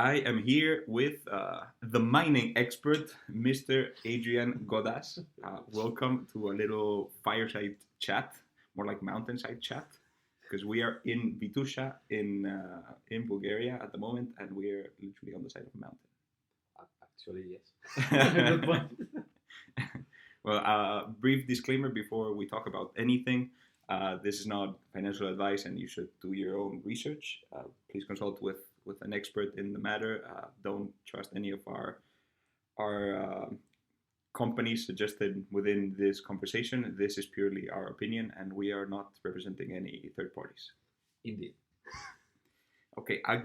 I am here with the mining expert, Mr. Adrian Godas. Welcome to a little fireside chat, more like mountainside chat, because we are in Vitusha in Bulgaria at the moment, and we're literally on the side of a mountain. Actually, yes. Good point. Well, brief disclaimer before we talk about anything. This is not financial advice, and you should do your own research. Please consult with an expert in the matter. Don't trust any of our companies suggested within this conversation. This is purely our opinion, and we are not representing any third parties. Indeed. Okay, I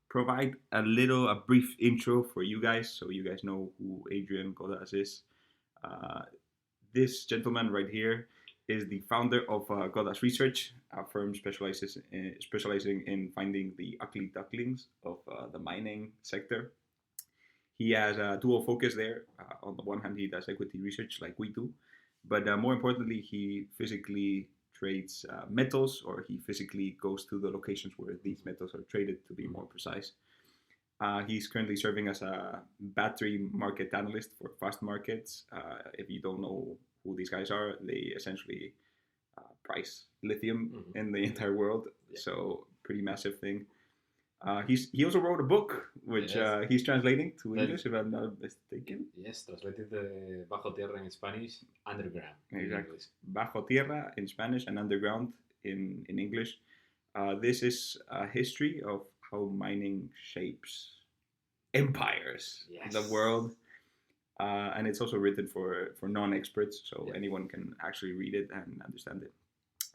provide a brief intro for you guys, so you guys know who Adrian Godas is. This gentleman right here is the founder of Godas Research, a firm specializing in finding the ugly ducklings of the mining sector. He has a dual focus there. On the one hand, he does equity research like we do, but more importantly, he physically trades metals, or he physically goes to the locations where these metals are traded, to be more precise. He's currently serving as a battery market analyst for Fast Markets. If you don't know who these guys are, they essentially price lithium in the entire world. Yeah. So pretty massive thing. He also wrote a book, which he's translating to English, if I'm not mistaken. Yes, translated Bajo Tierra in Spanish, underground. Exactly. Bajo Tierra in Spanish and underground in English. This is a history of how mining shapes empires, the world. And it's also written for non-experts, so anyone can actually read it and understand it.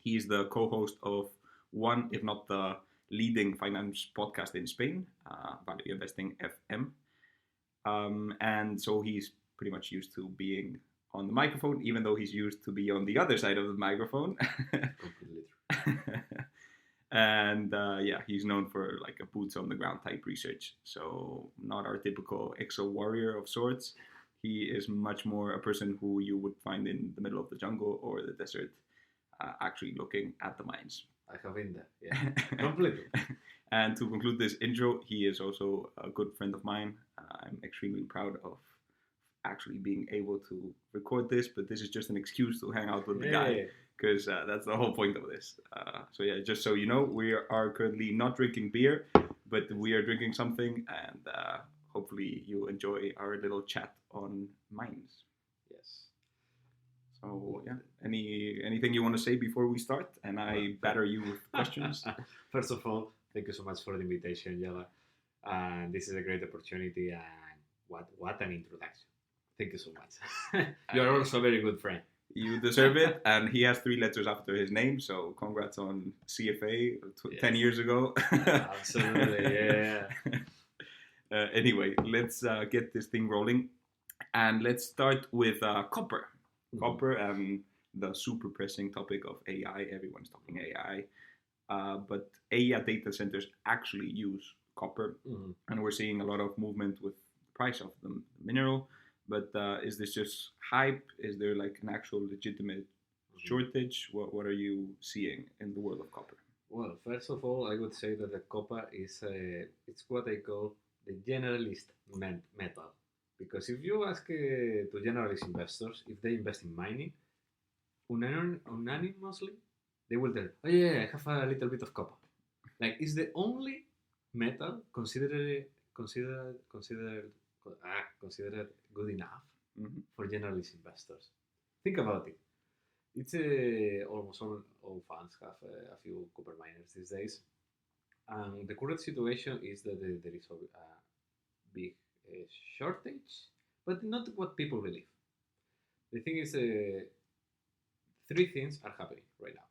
He's the co-host of one, if not the leading finance podcast in Spain, Value Investing FM. And so he's pretty much used to being on the microphone, even though he's used to be on the other side of the microphone. And he's known for like a boots on the ground type research. So not our typical exo warrior of sorts. He is much more a person who you would find in the middle of the jungle or the desert, actually looking at the mines. I have been there, yeah, completely. And to conclude this intro, he is also a good friend of mine. I'm extremely proud of actually being able to record this, but this is just an excuse to hang out with the guy, because that's the whole point of this. So yeah, just so you know, we are currently not drinking beer, but we are drinking something, and hopefully you enjoy our little chat on mines. Yes. So yeah, anything you want to say before we start, and I batter you with questions? First of all, thank you so much for the invitation, Yela. And this is a great opportunity, and what an introduction. Thank you so much. You're also a very good friend. You deserve it, and he has 3 letters after his name, so congrats on CFA 10 years ago. Absolutely, yeah. Anyway, let's get this thing rolling, and let's start with copper. Copper and the super pressing topic of AI. Everyone's talking AI, but AI data centers actually use copper, and we're seeing a lot of movement with the price of the mineral. But is this just hype? Is there like an actual legitimate shortage? What are you seeing in the world of copper? Well, first of all, I would say that the copper is it's what I call the generalist metal. Because if you ask to generalist investors if they invest in mining, unanimously they will tell, oh yeah, I have a little bit of copper. Like, it's the only metal considered good enough for generalist investors. Think about it. It's almost all funds have a few copper miners these days. And the current situation is that there is a big shortage, but not what people believe. The thing is, 3 things are happening right now.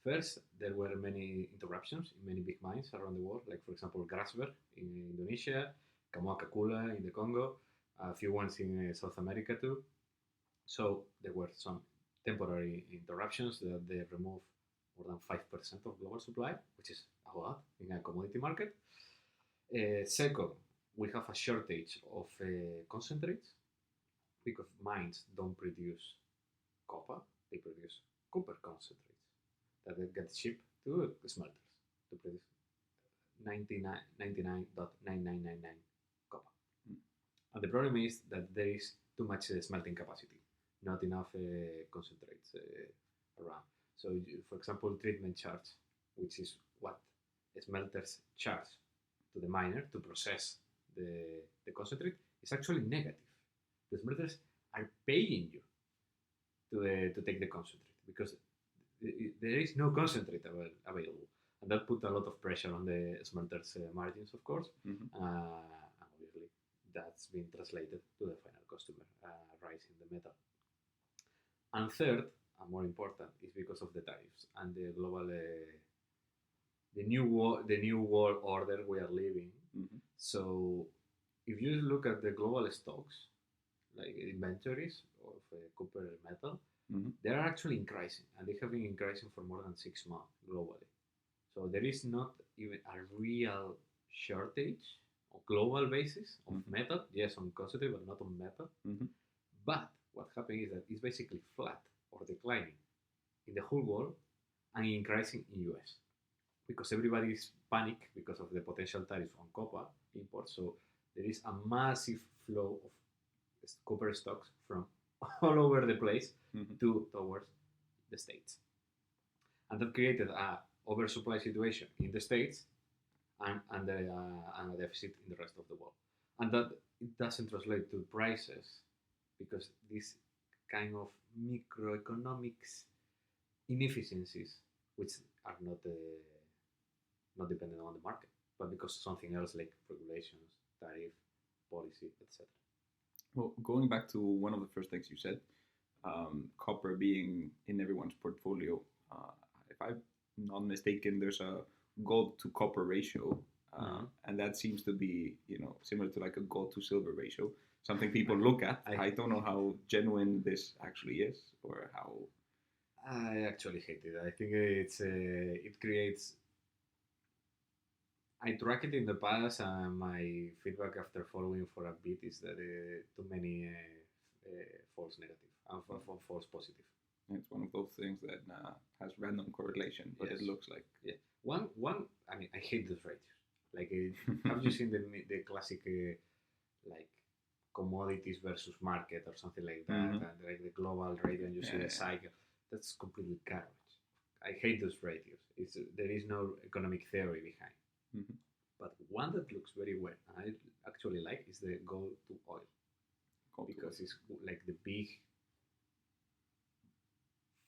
First, there were many interruptions in many big mines around the world, like for example Grasberg in Indonesia, Kamoa-Kakula in the Congo, a few ones in South America too. So there were some temporary interruptions that they removed more than 5% of global supply, which is a lot in a commodity market. Second, we have a shortage of concentrates because mines don't produce copper, they produce copper concentrates that they get shipped to smelters to produce 99.9999 copper. And the problem is that there is too much smelting capacity, not enough concentrates around. So, for example, treatment charge, which is what smelters charge to the miner to process the concentrate, is actually negative. The smelters are paying you to take the concentrate because there is no concentrate available, and that put a lot of pressure on the smelters' margins, of course. And obviously, that's been translated to the final customer, rising the metal. And third, and more important, is because of the tariffs and the global, the new world order we are living. So, if you look at the global stocks, like inventories of copper metal, they are actually increasing, and they have been increasing for more than 6 months globally. So there is not even a real shortage on global basis of metal. Yes, on concentrate, but not on metal. But what happened is that it's basically flat or declining in the whole world and increasing in US because everybody is panic because of the potential tariffs on copper imports. So there is a massive flow of copper stocks from all over the place towards the States. And that created a oversupply situation in the States and a deficit in the rest of the world. And that it doesn't translate to prices because these kind of microeconomics inefficiencies, which are not dependent on the market, but because something else like regulations, tariff, policy, etc. Well, going back to one of the first things you said, copper being in everyone's portfolio. If I'm not mistaken, there's a gold to copper ratio, and that seems to be, similar to like a gold to silver ratio. Something people look at. I don't know how genuine this actually is, or how. I actually hate it. I think it creates. I tracked it in the past, and my feedback after following for a bit is that too many false negative and false positive. It's one of those things that has random correlation, but yes. It looks like one. I mean, I hate those ratios. Like, have you seen the classic like commodities versus market or something like that, and like the global ratio, and you see the cycle? That's completely garbage. I hate those ratios. There is no economic theory behind. But one that looks very well, and I actually like, is the gold to oil, because it's like the big,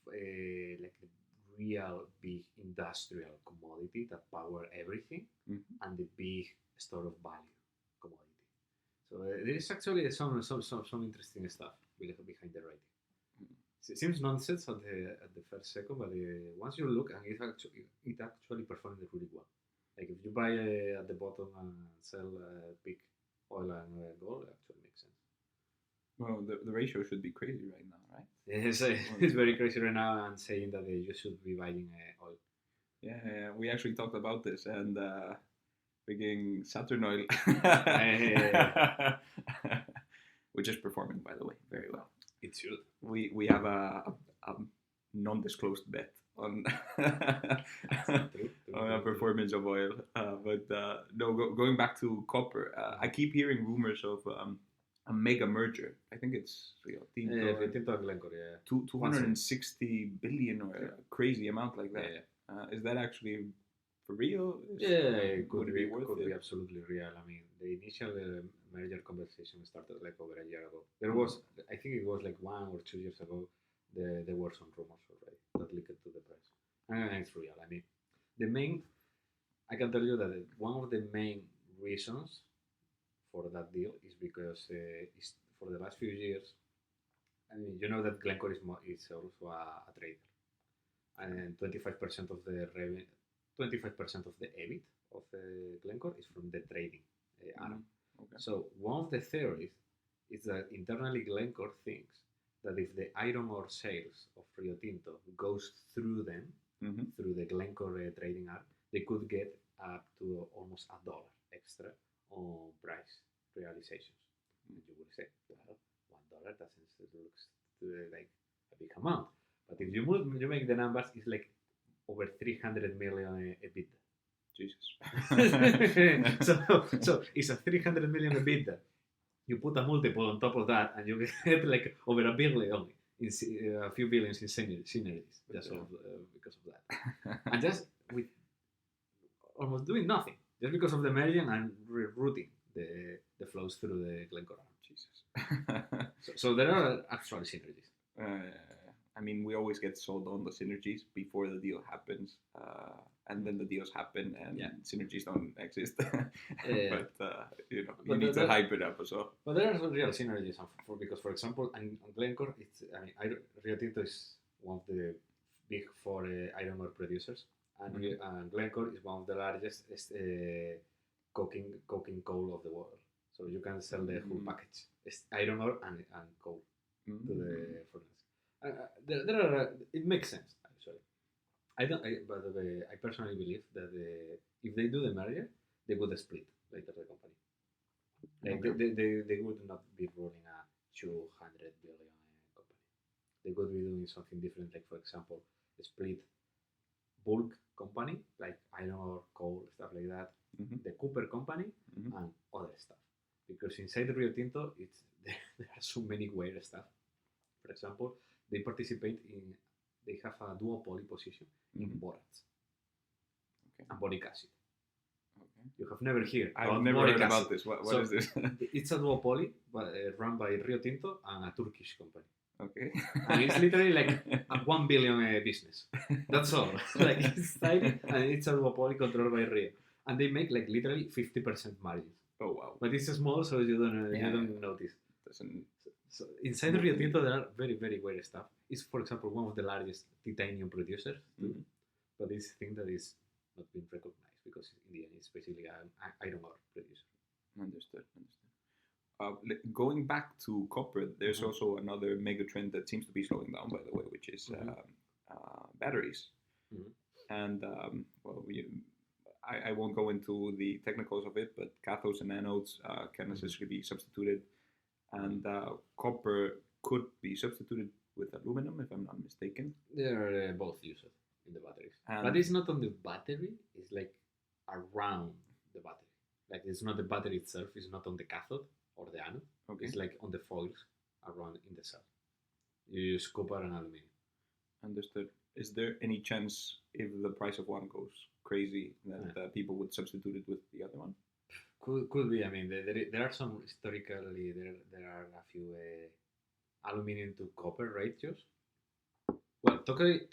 like the real big industrial commodity that power everything, and the big store of value commodity. So there is actually some interesting stuff behind the rating. It seems nonsense at the first second, but once you look, and it actually performed really well. Like if you buy at the bottom and sell big oil and gold, it actually makes sense. Well, the ratio should be crazy right now, right? Yes, it's very crazy right now, and saying that you should be buying oil. Yeah, we actually talked about this, and beginning Saturn oil, which is performing, by the way, very well. It should. We have a non-disclosed bet on on performance of oil, but going back to copper, I keep hearing rumors of a mega merger. I think it's Rio Tinto and Glencore, yeah. 260 billion or a crazy amount like that. Is that actually for real? It could be absolutely real. I mean, the initial merger conversation started like over a year ago. There was, I think it was like 1 or 2 years ago, there were some rumors already that leaked to the press. And it's real. I mean, I can tell you that one of the main reasons for that deal is because for the last few years, I mean, you know that Glencore is also a trader, and 25% of the revenue, 25% of the EBIT of Glencore is from the trading arm. Okay. So one of the theories is that internally Glencore thinks that if the iron ore sales of Rio Tinto goes through them, through the Glencore trading arm, they could get up to almost $1 extra on price realizations. And you will say, well, $1 doesn't look like a big amount. But if you make the numbers, it's like over 300 million EBITDA. Jesus. so it's a 300 million EBITDA. You put a multiple on top of that, and you get like over $1 billion in a few billions in synergies just because of that. And just with almost doing nothing, just because of the merging and rerouting the flows through the Glencore. Jesus. So there are actual synergies. I mean, we always get sold on the synergies before the deal happens, and then the deals happen and synergies don't exist. But you need to hype it up as well. But there are some real synergies, because, for example, on Glencore, Rio Tinto is one of the big 4 iron ore producers, and Glencore is one of the largest coking coal of the world. So you can sell the whole package. It's iron ore and coal to the furnace. There are. It makes sense, actually. By the way, I personally believe that if they do the merger, they would split later the company. Like they would not be running a 200 billion company. They would be doing something different, like, for example, a split bulk company, like iron ore, coal, stuff like that. The copper company and other stuff. Because inside Rio Tinto, there are so many weird stuff. For example, they have a duopoly position in borax and boric acid. Okay. You have never heard about this. What is this? It's a duopoly run by Rio Tinto and a Turkish company. Okay. And it's literally like a 1 billion business. That's all. Like, it's tiny, and it's a duopoly controlled by Rio. And they make like literally 50% margins. Oh wow! But it's small, so you don't notice. So inside Rio Tinto, there are very, very weird stuff. It's, for example, one of the largest titanium producers, but it's a thing that is not being recognized because in the end it's basically an iron ore producer. Understood. Going back to copper, there's also another mega trend that seems to be slowing down, by the way, which is batteries. And I won't go into the technicals of it, but cathodes and anodes can essentially be substituted, and copper could be substituted with aluminum, if I'm not mistaken. They are both used in the batteries, but it's not on the battery. It's like around the battery. Like, it's not the battery itself. It's not on the cathode or the anode. Okay. It's like on the foils around in the cell. You use copper and aluminum. Understood. Is there any chance, if the price of one goes crazy, that people would substitute it with the other one? Could be. I mean, there are some historically there are a few aluminum to copper ratios. Well, talking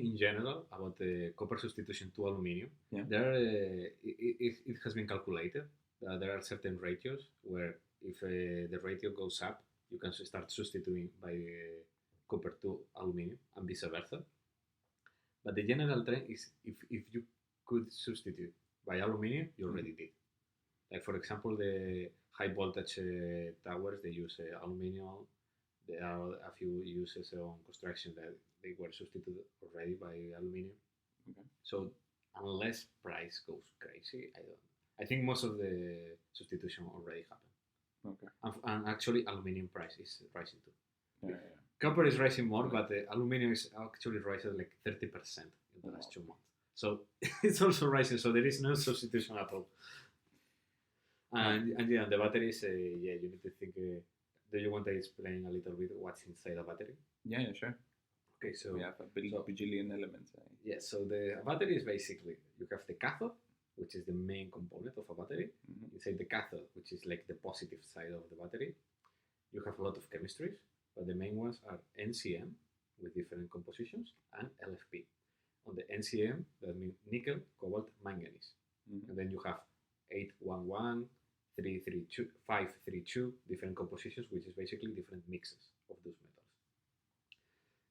in general about the copper substitution to aluminum, it has been calculated that there are certain ratios where if the ratio goes up, you can start substituting by copper to aluminum and vice versa. But the general trend is if you could substitute by aluminum, you already did. Like, for example, the high voltage towers, they use aluminum. There are a few uses on construction that they were substituted already by aluminum. Okay. So unless price goes crazy, I think most of the substitution already happened. Okay. And actually, aluminum price is rising too. Copper is rising more, but the aluminum is actually rising like 30% in the last 2 months. So it's also rising. So there is no substitution at all. And the batteries, you need to think. Do you want to explain a little bit what's inside a battery? Yeah, sure. Okay, so we have a bajillion elements. So the battery is basically, you have the cathode, which is the main component of a battery. Inside the cathode, which is like the positive side of the battery, you have a lot of chemistries, but the main ones are NCM with different compositions and LFP. On the NCM, that means nickel, cobalt, manganese. And then you have 811, 332, 532 different compositions, which is basically different mixes of those metals.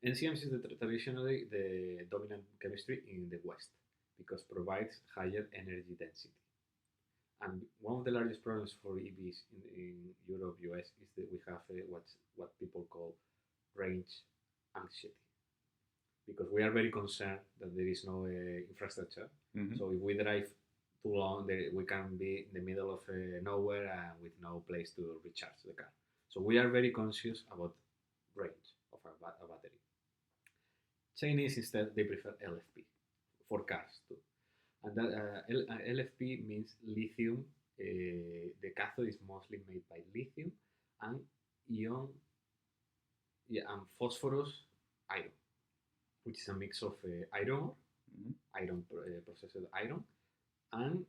NCM is traditionally the dominant chemistry in the West because it provides higher energy density. And one of the largest problems for EVs in Europe, US, is that we have what people call range anxiety. Because we are very concerned that there is no infrastructure. So if we drive too long, we can be in the middle of nowhere and with no place to recharge the car. So we are very conscious about range of a battery. Chinese instead, they prefer LFP for cars too. And that LFP means lithium. The cathode is mostly made by lithium and ion, and phosphorus iron, which is a mix of iron, processed iron, and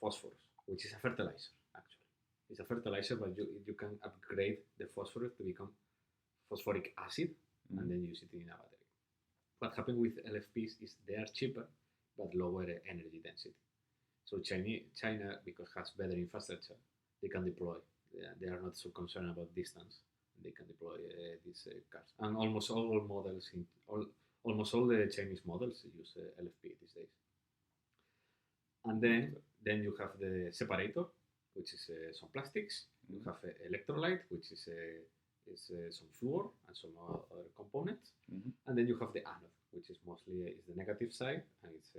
phosphorus, which is a fertilizer. Actually, it's a fertilizer, but you can upgrade the phosphorus to become phosphoric acid, and then use it in a battery. What happened with LFPs is they are cheaper but lower energy density. So China, because has better infrastructure, they can deploy. They are not so concerned about distance. They can deploy these cars, and almost all models almost all the Chinese models use LFP these days. And then you have the separator, which is some plastics. You have electrolyte, which is some fluor and some other components. And then you have the anode, which is mostly is the negative side, and it's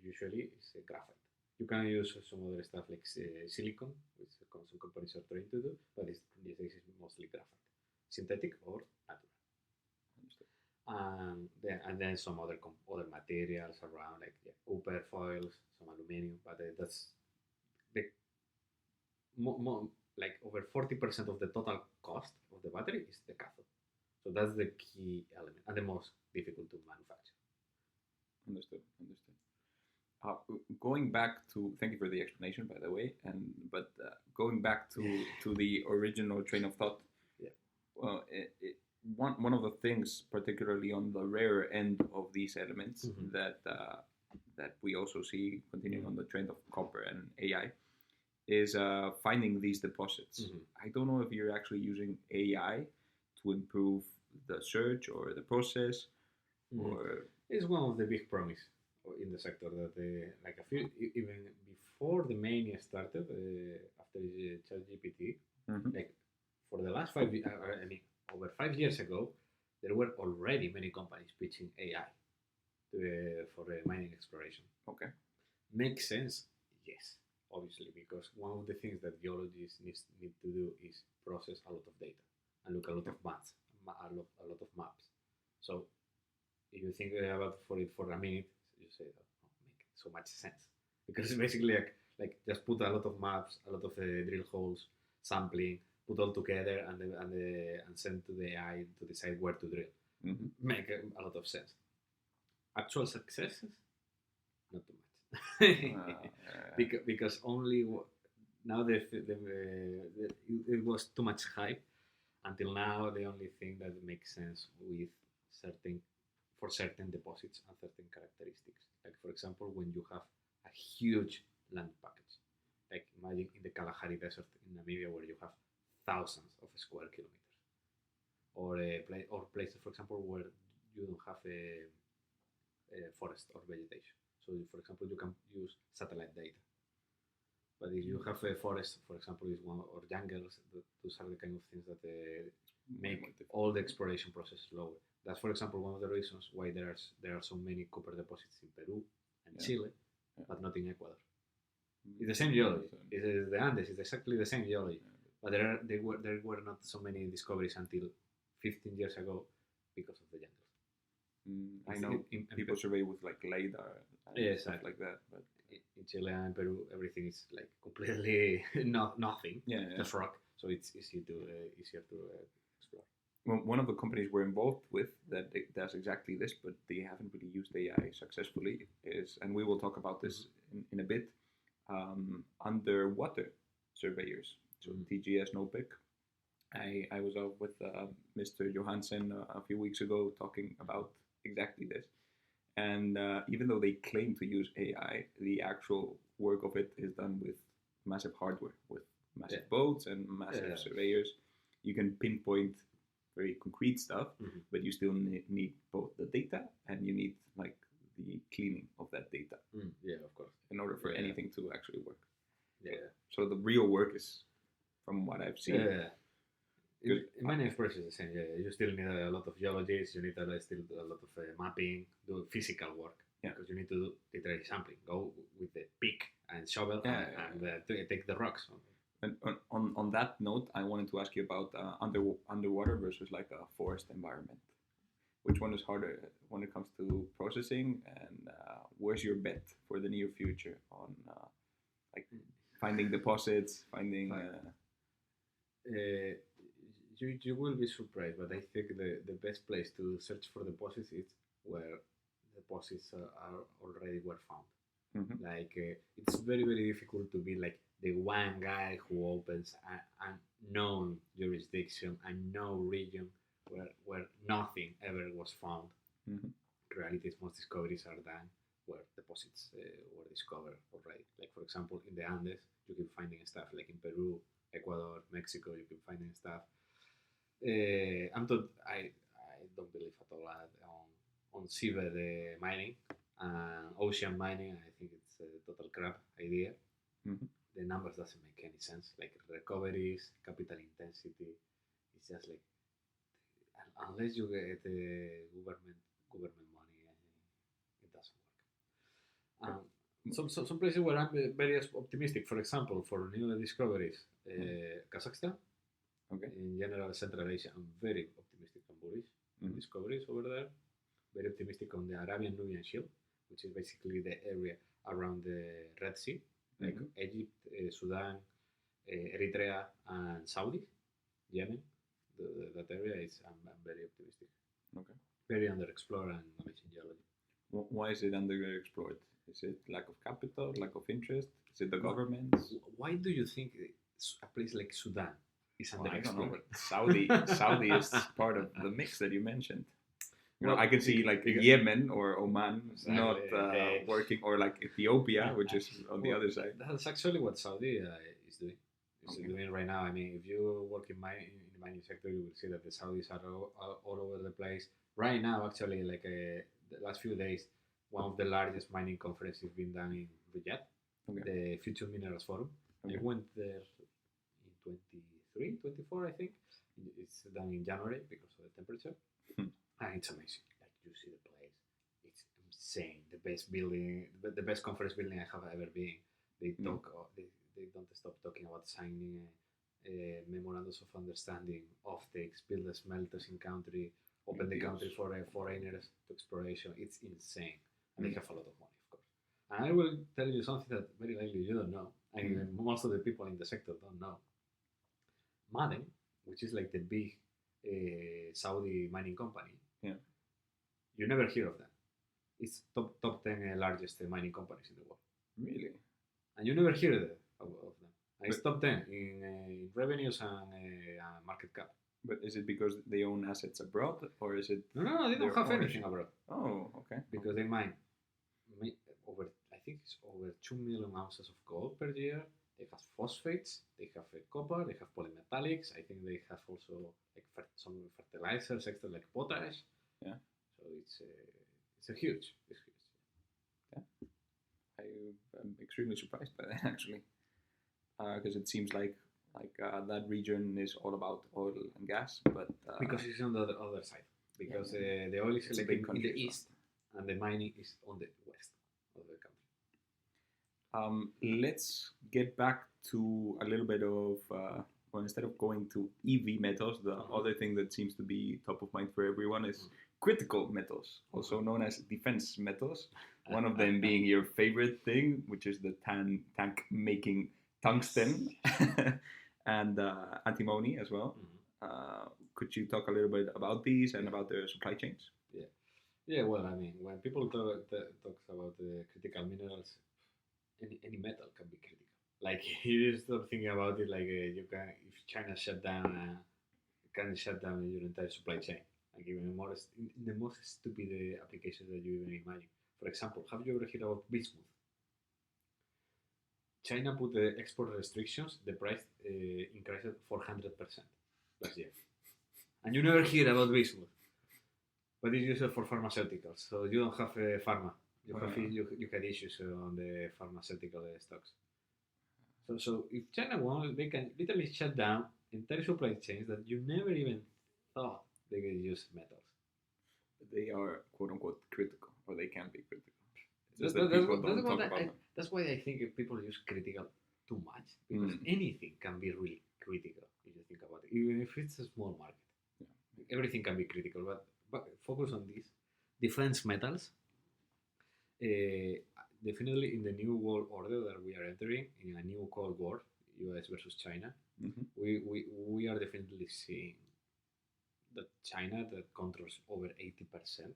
usually it's graphite. You can use some other stuff like silicon, which some companies are trying to do, but these days it's mostly graphite, synthetic or natural. And then some other materials around, like copper foils, some aluminum, but that's the like over 40% of the total cost of the battery is the cathode. So that's the key element and the most difficult to manufacture. Understood. Going back to, thank you for the explanation, by the way, but going back to the original train of thought. Yeah. Well, one of the things, particularly on the rarer end of these elements, that we also see continuing on the trend of copper and AI, is finding these deposits. I don't know if you're actually using AI to improve the search or the process, or it's one of the big promise in the sector that like a few even before the mania started after ChatGPT, like for the last 5 years, I mean over 5 years ago, there were already many companies pitching AI for mining exploration. Okay, makes sense, yes, obviously, because one of the things that geologists need to do is process a lot of data and look a lot of maps, a lot of maps. So if you think about it for a minute, you say that make so much sense, because it's basically like just put a lot of maps, a lot of drill holes, sampling, put all together, and send to the AI to decide where to drill. Make a lot of sense. Actual successes, not too much, because only now it was too much hype. Until now, the only thing that makes sense with certain deposits and certain characteristics, like for example, when you have a huge land package, like imagine in the Kalahari Desert in Namibia, where you have thousands of square kilometers, or places, for example, where you don't have a forest or vegetation. So, for example, you can use satellite data. But if you have a forest, for example, or jungles, those are the kind of things that make all the exploration process slower. That's, for example, one of the reasons why there are so many copper deposits in Peru and Chile, but not in Ecuador. It's the same geology. It's the Andes. It's exactly the same geology. But there were not so many discoveries until 15 years ago because of the jungles. I know people survey with like LiDAR and stuff like that, but in Chile and Peru, everything is like completely nothing, just rock. So it's easier to explore. Well, one of the companies we're involved with that does exactly this, but they haven't really used AI successfully, and we will talk about this in a bit, underwater surveyors. So TGS NOPIC. I was out with Mr. Johansen a few weeks ago talking about exactly this. And even though they claim to use AI, the actual work of it is done with massive hardware, with massive boats and massive surveyors. You can pinpoint very concrete stuff, but you still need both the data and you need like the cleaning of that data. Of course. In order for anything to actually work. So the real work is, from what I've seen. In many expressions, the same. You still need a lot of geologists. You need still a lot of mapping, do physical work, because you need to do literally sampling. Go with the pick and shovel and take the rocks. And on that note, I wanted to ask you about underwater versus like a forest environment. which one is harder when it comes to processing, and where's your bet for the near future on like finding deposits, finding? You will be surprised, but I think the best place to search for deposits is where deposits are already were found. Mm-hmm. Like it's very difficult to be like the one guy who opens an unknown jurisdiction, unknown region where nothing ever was found. Mm-hmm. In reality, most discoveries are done where deposits were discovered already. Like for example, in the Andes, you can finding stuff like in Peru, Ecuador, Mexico. You can finding stuff. I don't believe at all on seabed mining and ocean mining. I think it's a total crap idea. Mm-hmm. The numbers doesn't make any sense. Like recoveries, capital intensity, it's just like unless you get government money, it doesn't work. Some places where I'm very optimistic. For example, for new discoveries, Kazakhstan. Okay. In general, Central Asia, I'm very optimistic and bullish on discoveries over there. Very optimistic on the Arabian-Nubian Shield, which is basically the area around the Red Sea, like Egypt, Sudan, Eritrea, and Saudi, Yemen. That area is, I'm very optimistic. Okay. Very underexplored and amazing geology. Why is it underexplored? Is it lack of capital, lack of interest? Is it the governments? Why do you think a place like Sudan is underexplored? Saudi is part of the mix that you mentioned. I can see like Yemen or Oman not working, or like Ethiopia, which is on the other side. That's actually what Saudi is doing. Is doing right now. I mean, if you work in the mining sector, you will see that the Saudis are all over the place. Right now, actually, like the last few days, one of the largest mining conferences has been done in Riyadh, the Future Minerals Forum. I went there in 23, 24, I think. It's done in January because of the temperature. And it's amazing. Like you see the place, it's insane. The best building, the best conference building I have ever been. They talk. They don't stop talking about signing memorandums of understanding, offtakes, build the smelters in country, open the country for foreigners to exploration. It's insane, and they have a lot of money, of course. And I will tell you something that very likely you don't know, and most of the people in the sector don't know. Ma'aden, which is like the big Saudi mining company. Yeah. You never hear of them. It's top 10 largest mining companies in the world. Really? And you never hear of them. And it's top 10 in revenues and market cap. But is it because they own assets abroad, or is it? No, they don't have anything abroad. Oh, okay. Because they mine over, I think it's over 2 million ounces of gold per year. They have phosphates, they have copper, they have polymetallics. I think they have also like some fertilizers, extra like potash. Yeah. So it's huge. Yeah. I'm extremely surprised by that actually, because it seems like that region is all about oil and gas, but because it's on the other side. Because the oil is like in the east, and the mining is on the west of the country. Let's get back to a little bit of, well, instead of going to EV metals, the other thing that seems to be top of mind for everyone is critical metals, also known as defense metals. One of them being your favorite thing, which is the tank making tungsten and antimony as well. Could you talk a little bit about these and about their supply chains? Yeah. Well, I mean, when people talk about the critical minerals, any metal can be critical. Like you just start thinking about it, like you can, if China shut down, can shut down your entire supply chain. Like even more in the most stupid applications that you even imagine. For example, have you ever heard about bismuth? China put the export restrictions. The price increased 400% last year, and you never hear about bismuth. But it's used for pharmaceuticals, so you don't have pharma. You had issues on the pharmaceutical stocks. So if China wants, they can literally shut down entire supply chains that you never even thought they could use metals. They are quote unquote critical, or they can be critical. That's why I think people use critical too much, because anything can be really critical if you think about it, even if it's a small market. Everything can be critical, but focus on this. Defense metals. Definitely in the new world order that we are entering, in a new Cold War, US versus China, we are definitely seeing that China, that controls over 80%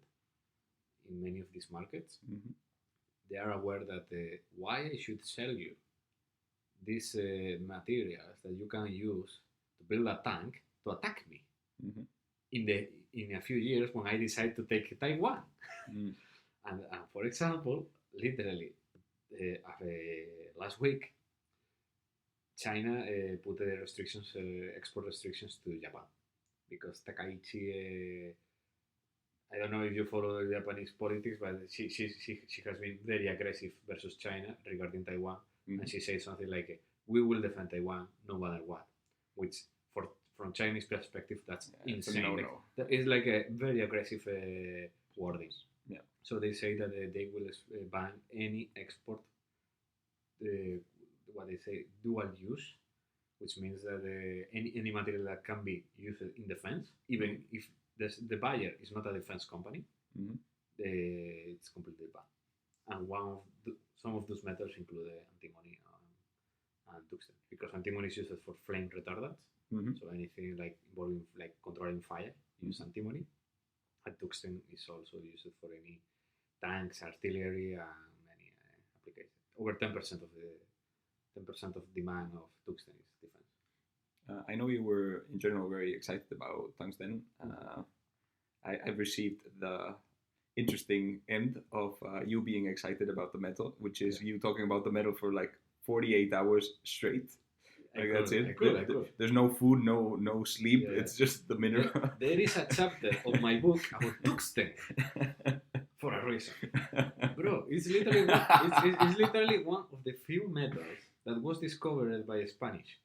in many of these markets, they are aware that why I should sell you these materials that you can use to build a tank to attack me in a few years when I decide to take Taiwan. And for example, literally last week, China put restrictions, export restrictions to Japan, because Takaichi, I don't know if you follow the Japanese politics, but she has been very aggressive versus China regarding Taiwan, and she says something like, "We will defend Taiwan no matter what," which from Chinese perspective, that's insane. It's like a very aggressive wording. Yeah. So they say that they will ban any export, what they say, dual use, which means that any material that can be used in defense, even if the buyer is not a defense company, it's completely banned. And some of those metals include antimony and tungsten, because antimony is used for flame retardants. So anything like involving like controlling fire, use antimony. And tungsten is also used for any tanks, artillery, and many applications. Over 10% of demand of tungsten is defense. I know you were in general very excited about tungsten. I've received the interesting end of you being excited about the metal, which is you talking about the metal for like 48 hours straight. That's it. There's no food, no sleep. Yeah. It's just the mineral. There is a chapter of my book about tungsten for a reason, bro. It's literally one of the few metals that was discovered by a Spanish.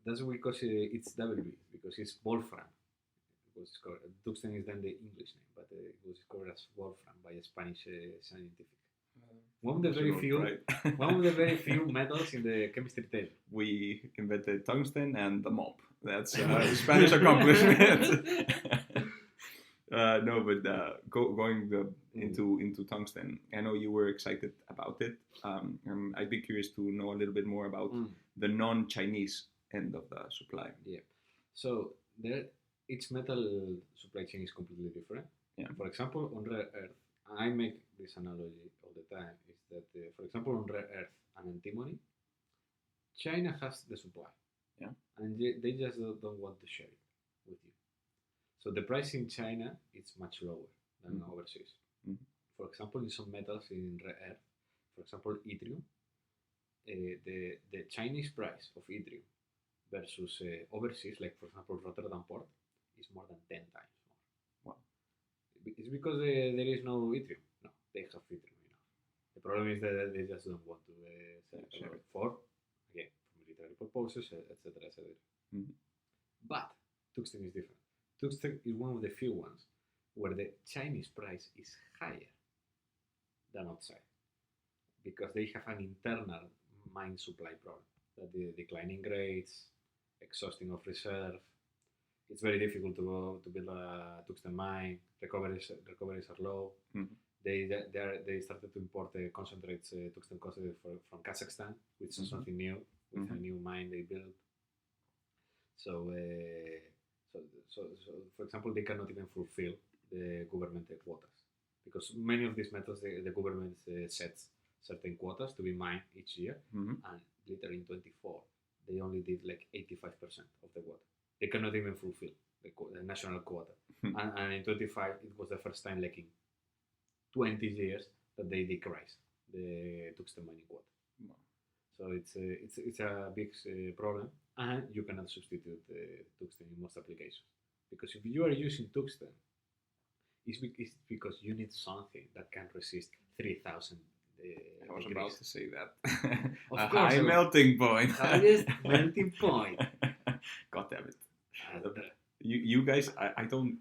That's because it's double B, because it's wolfram. It was discovered. Tungsten is then the English name, but it was discovered as wolfram by a Spanish scientific. One of the very few metals in the chemistry table. We invented tungsten and the mop. That's Spanish accomplishment. Going into tungsten, I know you were excited about it. I'd be curious to know a little bit more about the non-Chinese end of the supply. Yeah. So each metal supply chain is completely different. Yeah. For example, on rare earth, I make this analogy all the time, is that, for example, on rare earth and antimony, China has the supply. Yeah. And they just don't want to share it with you. So the price in China is much lower than overseas. For example, in some metals in rare earth, for example, yttrium, the Chinese price of yttrium versus overseas, like for example Rotterdam port, is more than 10 times more. Wow. It's because there is no yttrium. No, they have yttrium enough. The problem is that they just don't want to sell it for military purposes, etc., etc. But tungsten is different. Tungsten is one of the few ones where the Chinese price is higher than outside, because they have an internal mine supply problem, that the declining grades, exhausting of reserve. It's very difficult to build a tungsten mine. Recoveries are low. They started to import concentrates, tungsten concentrate from Kazakhstan, which is something new, with a new mine they built. So for example, they cannot even fulfill the government quotas, because many of these metals the government sets certain quotas to be mined each year, and later in 24 they only did like 85% of the quota. They cannot even fulfill the national quota. And in 25 it was the first time, like in 20 years, that they decreased the tungsten mining quota. Wow. So it's a big problem, and you cannot substitute tungsten in most applications, because if you are using tungsten, it's because you need something that can resist 3,000 I was degrees. about to say that. Of a course, high melting point. Highest melting point. God damn it. You guys, I don't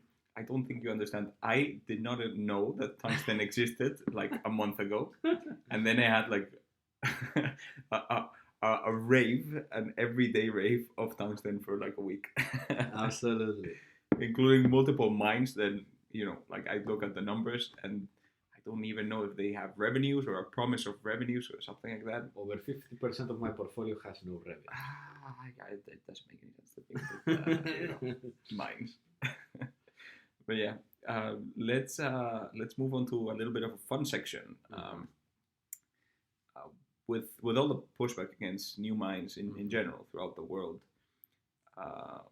think you understand. I did not know that tungsten existed like a month ago, and then I had like a rave, an everyday rave of tungsten for like a week. Absolutely. including multiple mines, then like I look at the numbers and I don't even know if they have revenues or a promise of revenues or something like that. Over 50% of my portfolio has no revenue. It doesn't make any sense to think with mines. But yeah, let's move on to a little bit of a fun section. With all the pushback against new mines in general throughout the world,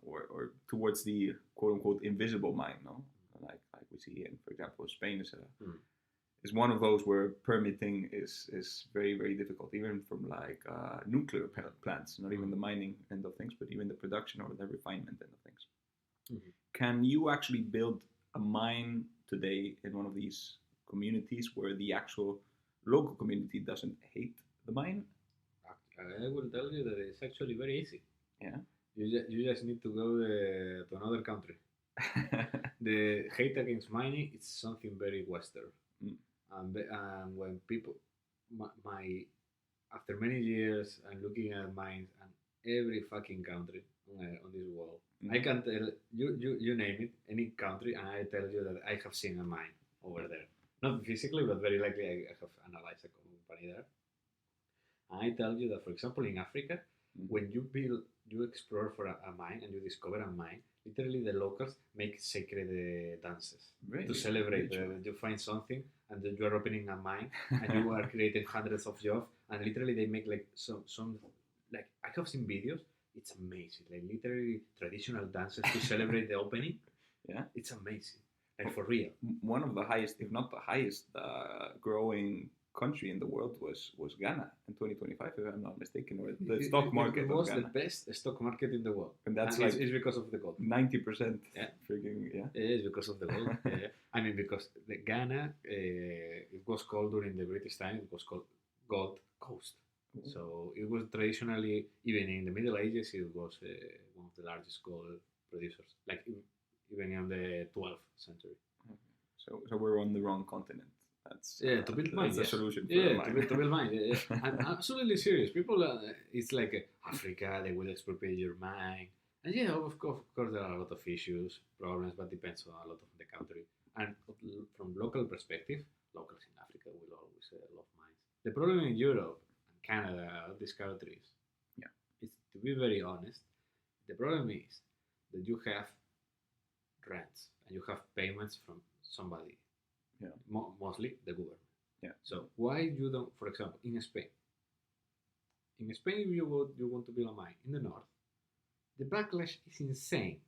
or towards the quote unquote invisible mine, no, like we see in, for example, Spain is one of those where permitting is very, very difficult, even from like nuclear plants, not even the mining end of things, but even the production or the refinement end of things. Can you actually build a mine today in one of these communities where the actual local community doesn't hate the mine? I will tell you that it's actually very easy. Yeah. You just need to go to another country. The hate against mining is something very Western. And when people, after many years and looking at mines and every fucking country on this world, I can tell you name it, any country, and I tell you that I have seen a mine over there. Not physically, but very likely I have analyzed a company there. And I tell you that, for example, in Africa, when you explore for a mine and you discover a mine, literally the locals make sacred dances to celebrate. You find something and you are opening a mine and you are creating hundreds of jobs, and literally they make like some like I have seen videos. It's amazing, like literally traditional dances to celebrate the opening. Yeah, it's amazing, like for real. One of the highest, if not the highest, growing country in the world was Ghana in 2025, if I'm not mistaken, or the stock market. It was the best stock market in the world, and that's it's because of the gold. 90%. Yeah, freaking yeah. It is because of the gold. Yeah. I mean, because the Ghana, it was called during the British time. It was called Gold Coast. Ooh. So it was traditionally, even in the Middle Ages, it was one of the largest gold producers. Like even in the 12th century. Okay. So we're on the wrong continent. That's to build mines. That's the solution. To build mines. Yeah. I'm absolutely serious. People, it's like Africa. They will expropriate your mine, and yeah, of course, there are a lot of issues, problems, but depends on a lot of the country. And from local perspective, locals in Africa will always love mines. The problem in Europe and Canada, these countries, is, to be very honest, the problem is that you have rents and you have payments from somebody. Yeah. Mostly the government. Yeah. So why you don't, for example, in Spain? In Spain, if you want to build a mine in the north, the backlash is insane.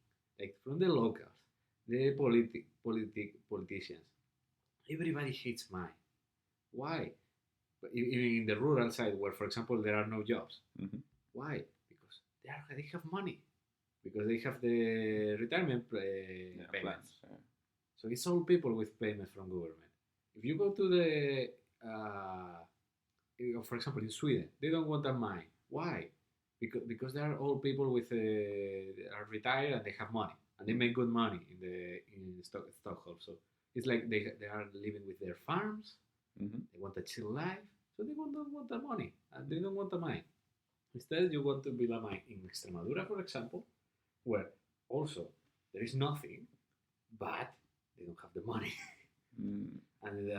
Like from the locals, the politicians, everybody hates mine. Why? But even in the rural side, where, for example, there are no jobs. Why? Because they have money. Because they have the retirement payments. Plans. Yeah. So it's all people with payments from government. If you go to the, for example, in Sweden, they don't want a mine. Why? Because they are all people with are retired and they have money and they make good money in Stockholm. So it's like they are living with their farms. They want a chill life, so they don't want the money and they don't want a mine. Instead, you want to build a mine in Extremadura, for example, where also there is nothing, but they don't have the money. And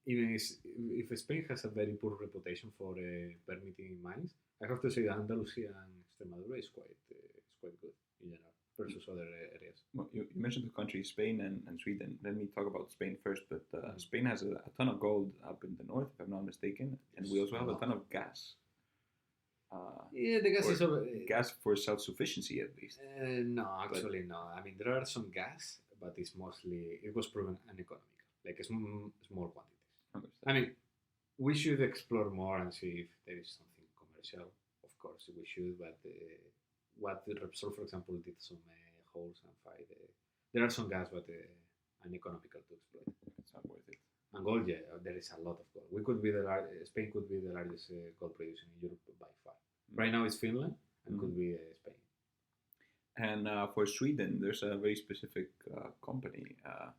even if Spain has a very poor reputation for permitting mines, I have to say that Andalusia and Extremadura is quite good in general versus other areas. Well, you mentioned the countries Spain and Sweden. Let me talk about Spain first. But Spain has a ton of gold up in the north, if I'm not mistaken, and we also have a ton of gas. The gas is over. Gas for self-sufficiency, at least. No, actually, no. I mean, there are some gas, but it was proven uneconomical, like small quantities. I mean, we should explore more and see if there is something commercial. Of course, we should, but what Repsol, for example, did some holes and find. There are some gas, but uneconomical to exploit. It's not worth it. And gold, there is a lot of gold. Spain could be the largest gold producer in Europe by far. Right now it's Finland and could be Spain. And for Sweden, there's a very specific company, a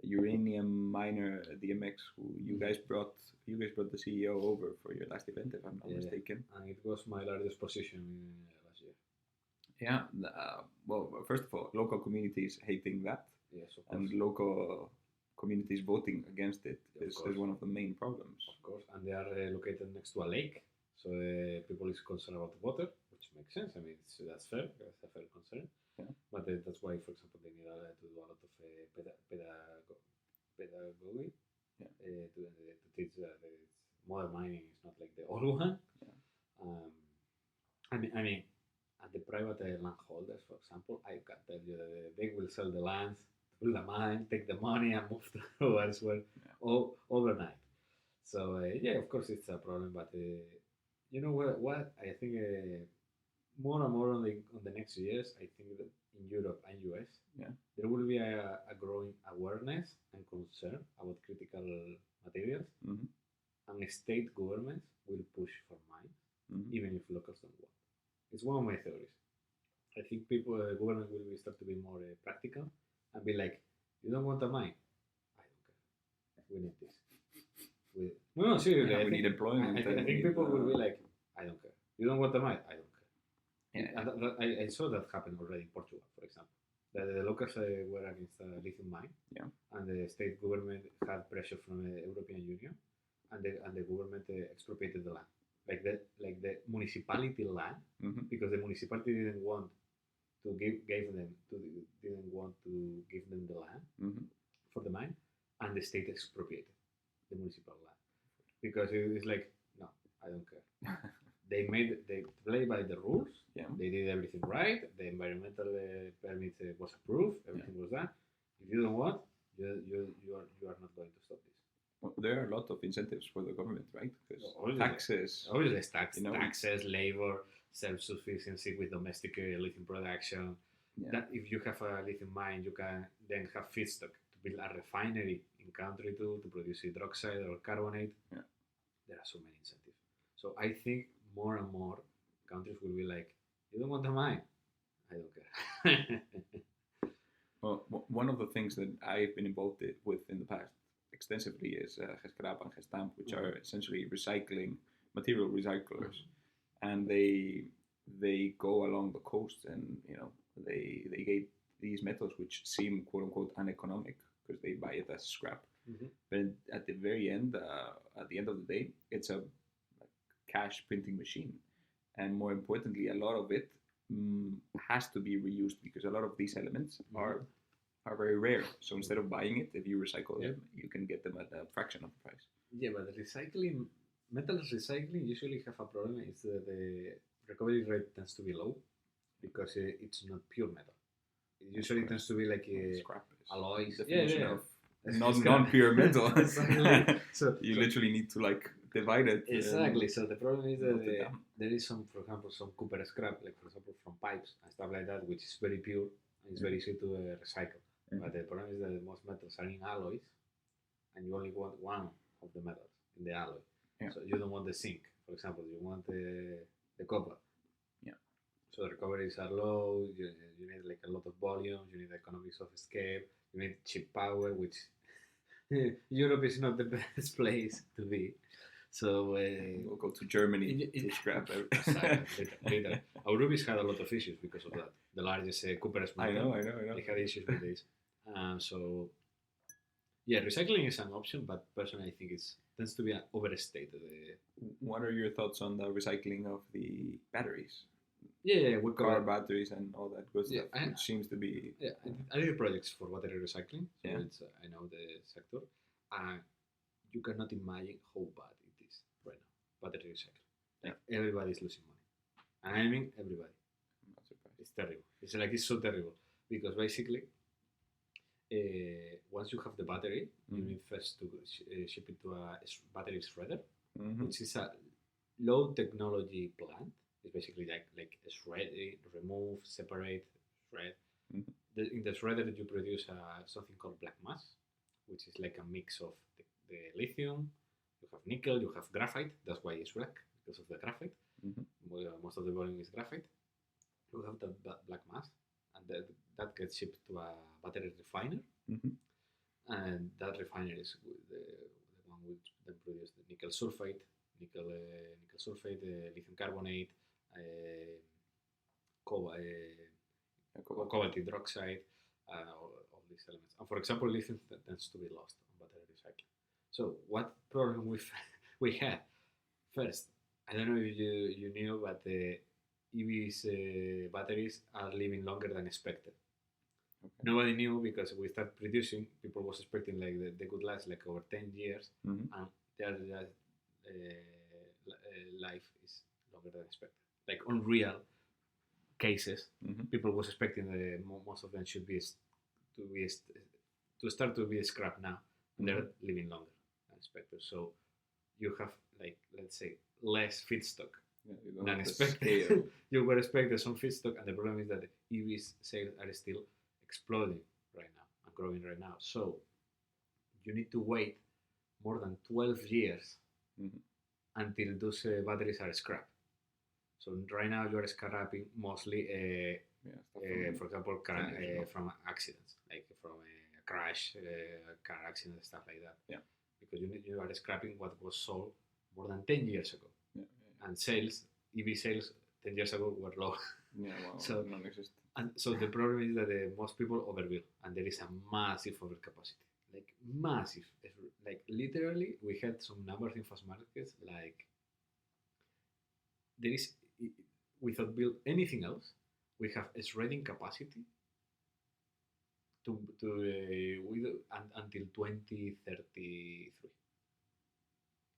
uranium miner, DMX, who you guys brought the CEO over for your last event, if I'm not mistaken. And it was my largest position last year. Yeah. Well, first of all, local communities hating that, Yes, of and course. local communities voting against it Of is course. one of the main problems. Of course, and they are located next to a lake, so people is concerned about the water, which makes sense. I mean, that's fair. That's a fair concern. Yeah. But that's why, for example, they need to do a lot of pedagogy Yeah. to teach that modern mining is not like the old one. Yeah. Um, I mean, at the private landholders, for example, I can tell you that they will sell the lands, build a mine, take the money, and move to elsewhere overnight. So yeah, of course it's a problem, but you know what? I think more and more on the next years, I think that in Europe and US, Yeah. there will be a growing awareness and concern about critical materials, Mm-hmm. and state governments will push for mines, Mm-hmm. even if locals don't want. It's one of my theories. I think people, government will start to be more practical and be like, you don't want a mine? I don't care. We need this. No, seriously. Yeah, we need employment. I think people will be like, I don't care. You don't want a mine? I don't care. Yeah. And I saw that happen already in Portugal, for example. The locals were against a lithium mine, Yeah. and the state government had pressure from the European Union, and the government expropriated the land, like the municipality land, Mm-hmm. because the municipality didn't want to didn't want to give them the land Mm-hmm. for the mine, and the state expropriated the municipal land because it's like, no, I don't care. They play by the rules. Yeah. They did everything right. The environmental permit was approved. Everything was done. If you don't want, you are not going to stop this. Well, there are a lot of incentives for the government, right? Because taxes. Obviously, taxes, labor, self-sufficiency with domestic lithium production. Yeah. That if you have a lithium mine, you can then have feedstock to build a refinery in country to produce hydroxide or carbonate. Yeah. There are so many incentives. So I think more and more countries will be like, you don't want a mine? I don't care. Well, one of the things that I've been involved with in the past extensively is Gescrap and Gestamp, which are essentially material recyclers, and they go along the coast, and they get these metals which seem quote unquote uneconomic because they buy it as scrap. Mm-hmm. But at the very end, at the end of the day, it's a cash printing machine, and more importantly, a lot of it has to be reused because a lot of these elements are very rare. So instead of buying it, if you recycle them, you can get them at a fraction of the price. Yeah, but metals recycling usually have a problem. It's the recovery rate tends to be low because it's not pure metal. It usually tends to be like scrap alloys. Definition of non-pure metal. Exactly. So you literally need to divide it. Exactly. So the problem is that there is some, for example, some copper scrap, like for example from pipes and stuff like that, which is very pure and it's very easy to recycle. Mm-hmm. But the problem is that most metals are in alloys, and you only want one of the metals in the alloy. Yeah. So you don't want the zinc, for example. You want the copper. Yeah. So the recoveries are low. You need like a lot of volume. You need economies of scale. You need cheap power, which Europe is not the best place to be. So we'll go to Germany to scrap everything. Later. Aurubis had a lot of issues because of that. The largest copper smelter. I know. They had issues with this. So yeah, recycling is an option, but personally I think it tends to be overstated. What are your thoughts on the recycling of the batteries? Yeah, we car batteries and all that good stuff, which seems to be. Yeah, I did projects for battery recycling, so yeah. I know the sector. You cannot imagine how bad it is right now, battery recycling. Like everybody's losing money, and I mean everybody. I'm not surprised. It's terrible. It's so terrible because basically, once you have the battery, you need first to ship it to a battery shredder, which is a low technology plant. It's basically like shred, remove, separate, shred. In the shredder, you produce something called black mass, which is like a mix of the lithium. You have nickel, you have graphite. That's why it's black, because of the graphite. Most of the volume is graphite. You have that black mass, and that gets shipped to a battery refiner. And that refiner is the one which then produces the nickel sulfate, lithium carbonate, cobalt hydroxide, all these elements. And for example, lithium tends to be lost on battery recycling. So what problem we had? First, I don't know if you knew, but the EV's batteries are living longer than expected. Okay. Nobody knew because we started producing. People was expecting like they could last like over 10 years, and their life is longer than expected. Like on real cases, people was expecting most of them should be to start to be scrapped now, and they're living longer than expected. So you have like, let's say, less feedstock than expected. You were expecting some feedstock, and the problem is that the EVs sales are still exploding right now and growing right now. So you need to wait more than 12 years until those batteries are scrapped. So right now you are scrapping mostly, for example, from accidents, like from a crash, car accident, stuff like that. Yeah. Because you are scrapping what was sold more than 10 years ago. And sales, EV sales 10 years ago were low. Yeah, well, so non-existent. And so the problem is that most people overbuild, and there is a massive overcapacity, like massive. Like literally, we had some numbers in fast markets, like there is, without build anything else, we have a shredding capacity until 2033.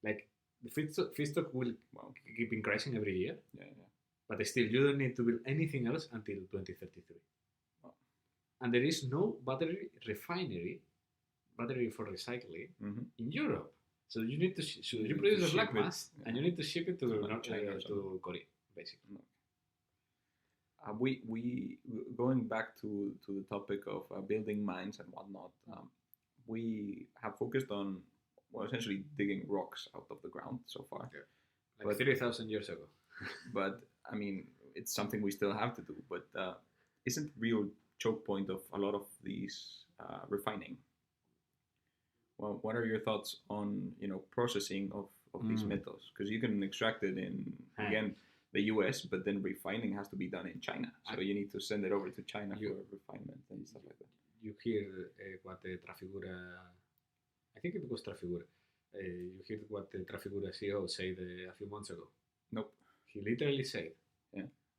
Like the feedstock will keep increasing every year. Yeah. But still, you don't need to build anything else until 2033. Wow. And there is no battery for recycling in Europe. So you need to you produce a black mass, and you need to ship it to China, to Korea, basically. We going back to the topic of building mines and whatnot. We have focused on essentially digging rocks out of the ground so far. Yeah. Like 30,000 years ago. But I mean, it's something we still have to do. But isn't real choke point of a lot of these refining? Well, what are your thoughts on processing of these metals? Because you can extract it in again the US, but then refining has to be done in China. So you need to send it over to China for refinement and stuff like that. You hear what the Trafigura, I think it was Trafigura. You hear what the Trafigura CEO said a few months ago. Nope. He literally said,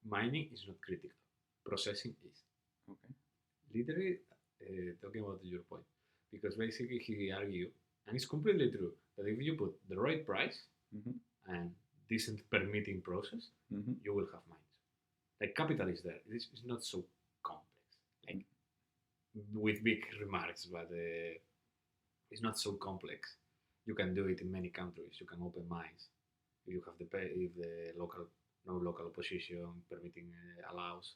mining is not critical. Processing is. Okay. Literally talking about your point. Because basically he argued, and it's completely true, that if you put the right price and decent permitting process, you will have mines. Like capital is there. It's not so complex. Like with big remarks, but it's not so complex. You can do it in many countries. You can open mines. You have to pay if the local opposition permitting allows.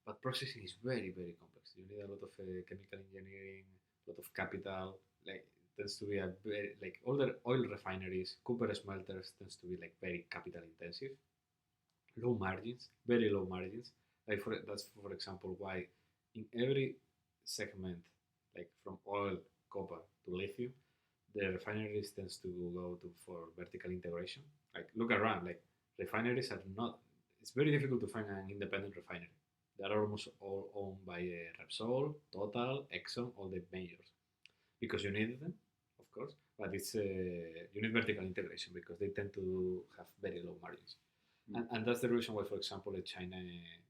But processing is very, very complex. You need a lot of chemical engineering, a lot of capital. Like it tends to be a very, like all the oil refineries, copper smelters tends to be like very capital intensive, low margins, very low margins. Like that's for example why in every segment, like from oil, copper to lithium, the refineries tends to go for vertical integration. Like look around, like refineries are not. It's very difficult to find an independent refinery. They are almost all owned by Repsol, Total, Exxon, all the majors, because you need them, of course. But it's you need vertical integration because they tend to have very low margins, and that's the reason why, for example, China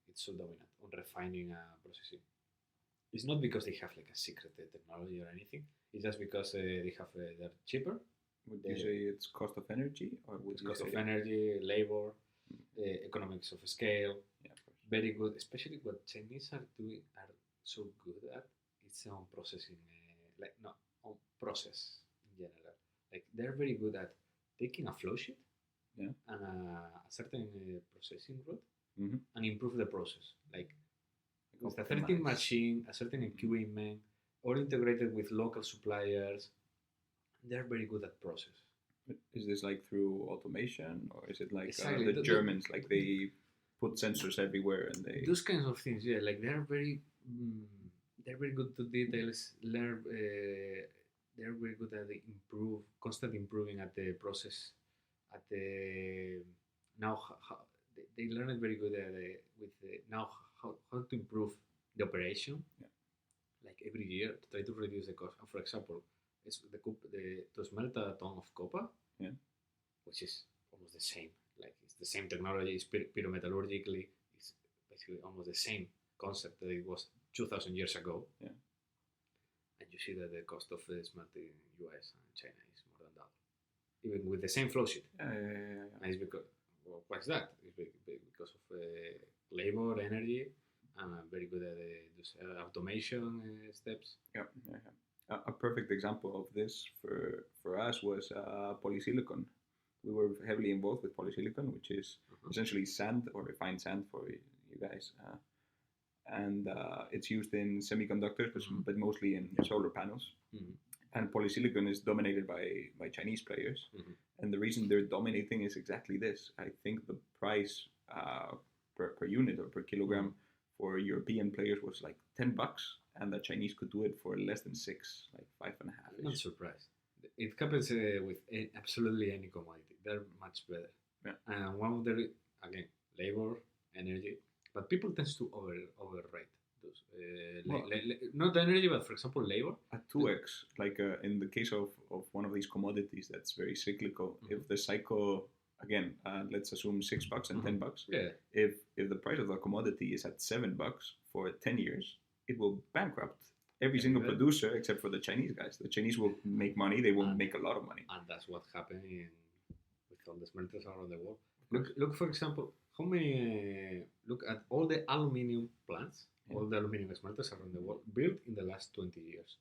it's so dominant on refining and processing. It's not because they have like a secret technology or anything. It's just because they have they're cheaper. Would you say it's cost of energy, or would you cost say of energy, labor, economics of scale? Yeah, very good. Especially what Chinese are doing are so good at. It's on processing, on process in general. Like they're very good at taking a flow sheet and a certain processing route and improve the process. Like with a certain machine, a certain equipment, all integrated with local suppliers. They're very good at process. Is this like through automation, or is it like exactly. The Germans, like they put sensors everywhere and they... Those kinds of things, yeah. Like they're very good to details. They're very good at constant improving at the process. At the now they learned very good now how to improve the operation. Yeah. Like every year to try to reduce the cost. For example, it's to smelt a ton of copper, Yeah. which is almost the same. Like it's the same technology. It's pyrometallurgically. It's basically almost the same concept that it was 2,000 years ago. Yeah. And you see that the cost of smelting in US and China is more than double, even with the same flow sheet. Yeah. And it's because what's that? It's because of labor, energy, and very good at automation steps. Yeah. A perfect example of this for us was polysilicon. We were heavily involved with polysilicon, which is essentially sand or refined sand for you guys. And it's used in semiconductors, but mostly in solar panels. And polysilicon is dominated by Chinese players. And the reason they're dominating is exactly this. I think the price per unit or per kilogram for European players was like $10, and the Chinese could do it for less than 6, like 5.5. I'm not surprised. It happens with absolutely any commodity. They're much better. Yeah. And one of the, again, labor, energy, but people tend to overrate those. Not energy, but for example, labor. At 2x, like in the case of one of these commodities that's very cyclical, if the cycle, again, let's assume $6 and $10. Yeah. If the price of the commodity is at $7 for 10 years, it will bankrupt every single producer except for the Chinese guys. The Chinese will make money; they will make a lot of money. And that's what happened with all the smelters around the world. Look, for example, how many? Look at all the aluminium plants, all the aluminium smelters around the world built in the last 20 years.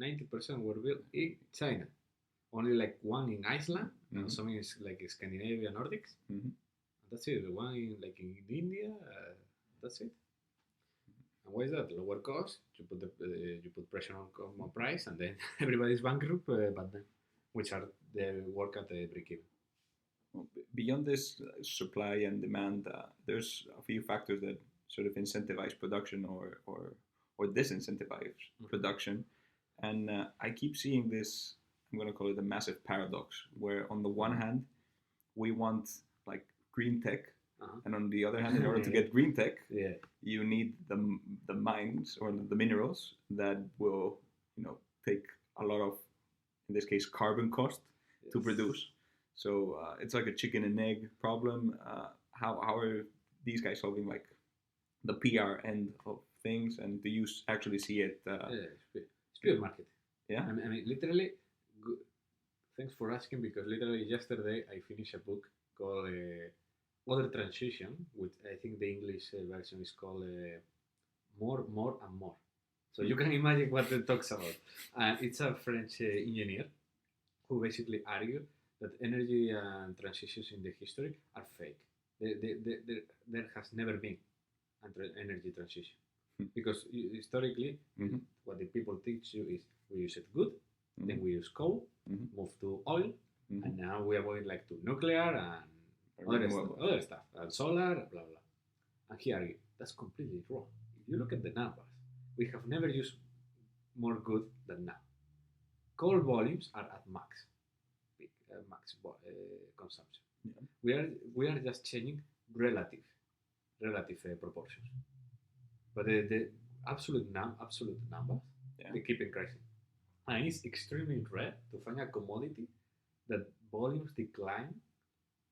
90% were built in China. Only like one in Iceland, and some in like Scandinavia, Nordics. That's it. The one in India. That's it. And why is that? Lower cost. You put pressure on price, and then everybody's bankrupt. But then, which are they work at the break even. Well, beyond this supply and demand, there's a few factors that sort of incentivize production or disincentivize production, and I keep seeing this. I'm going to call it a massive paradox, where on the one hand, we want like green tech, and on the other hand, in order to get green tech, you need the mines or the minerals that will, take a lot of, in this case, carbon cost to produce. So it's like a chicken and egg problem. How are these guys solving like the PR end of things, and do you actually see it? It's pure market. Yeah, I mean literally. Good. Thanks for asking, because literally yesterday I finished a book called Other Transition, which I think the English version is called More, More and More. So you can imagine what it talks about. It's a French engineer who basically argued that energy and transitions in the history are fake. There has never been an energy transition. Because historically, what the people teach you is we use it good, then we use coal, move to oil, and now we are going like to nuclear and other stuff, and solar, blah blah. And he argued that's completely wrong. If you look at the numbers, we have never used more good than now. Coal volumes are at max consumption. Yeah. We are just changing relative proportions, but the absolute numbers they keep increasing. And it's extremely rare to find a commodity that volumes decline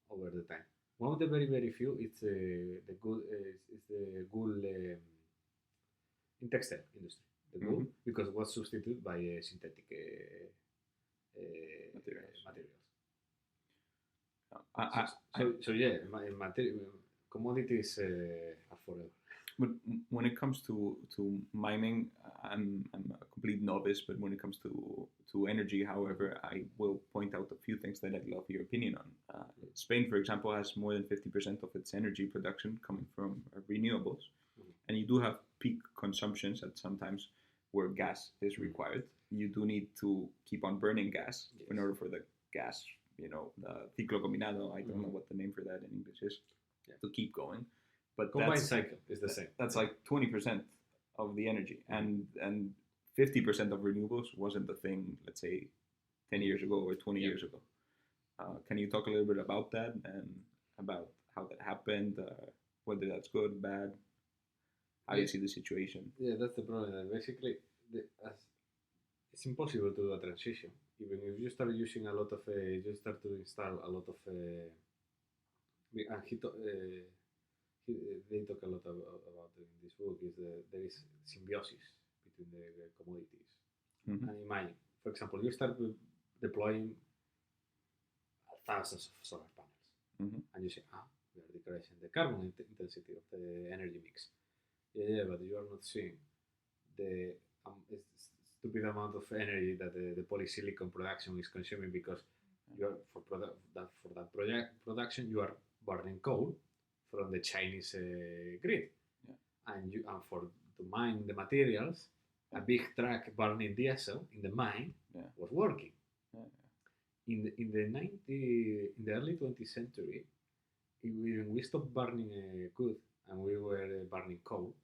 over the time. One of the very few is the gold in textile industry. The gold, because it was substituted by synthetic materials. So yeah, commodities are forever. But when it comes to mining, I'm a complete novice. But when it comes to energy, however, I will point out a few things that I'd love your opinion on. Spain, for example, has more than 50% of its energy production coming from renewables, and you do have peak consumptions at sometimes where gas is required. You do need to keep on burning gas in order for the gas, the ciclo combinado. I don't know what the name for that in English is, to keep going. But combined cycle is the same. That's like 20% of the energy, and 50% of renewables wasn't the thing, let's say, 10 years ago or 20 years ago. Can you talk a little bit about that and about how that happened, whether that's good, bad? How do you see the situation? Yeah, that's the problem. Basically, it's impossible to do a transition. Even if you start using a lot of, you start to install a lot of, and they talk a lot about in this book is there is symbiosis between the commodities. Mm-hmm. And imagine, for example, you start deploying thousands of solar panels, Mm-hmm. and you say, we are decreasing the carbon intensity of the energy mix. Yeah, but you are not seeing the stupid amount of energy that the polysilicon production is consuming because you are for that production you are burning coal from the Chinese grid, and for to mine the materials, a big truck burning diesel in the mine was working. In the early 20th century, when we stopped burning wood and we were burning coal,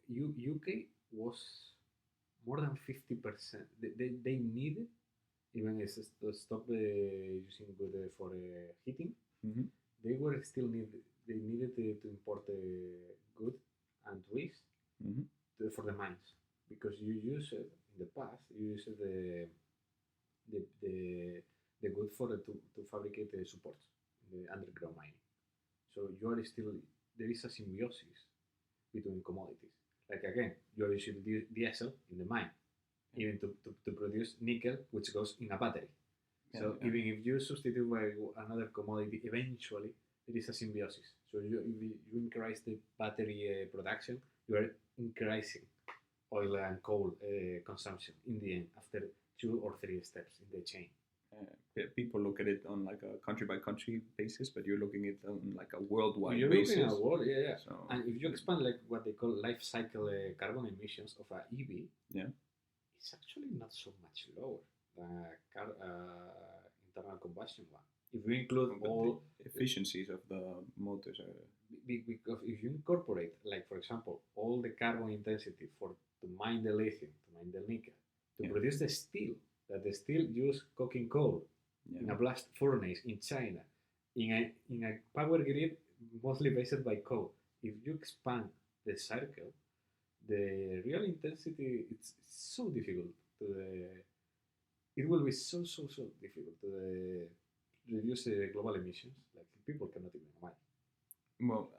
UK was more than 50%. They needed, even if to stop using wood for heating, they were still needed. They needed to import wood and trees for the mines, because you use in the past you use the wood for to fabricate the supports in the underground mining. So you are still, there is a symbiosis between commodities. Like again, you are using diesel in the mine, even to produce nickel, which goes in a battery. So even if you substitute by another commodity, eventually there is a symbiosis. So if you increase the battery production, you are increasing oil and coal consumption in the end after 2 or 3 steps in the chain. People look at it on like a country by country basis, but you're looking at it on like a worldwide you're basis. Looking at a world, yeah. So, and if you expand like what they call life cycle carbon emissions of an EV, it's actually not so much lower than internal combustion one. If you include all the efficiencies of the motors are because if you incorporate, like for example, all the carbon intensity to mine the lithium, to mine the nickel, to produce the steel, that the steel use coking coal in a blast furnace in China, in a power grid mostly based by coal. If you expand the circle, the real intensity, it's so difficult it will be so difficult to reduce global emissions. Like people cannot even imagine. Well,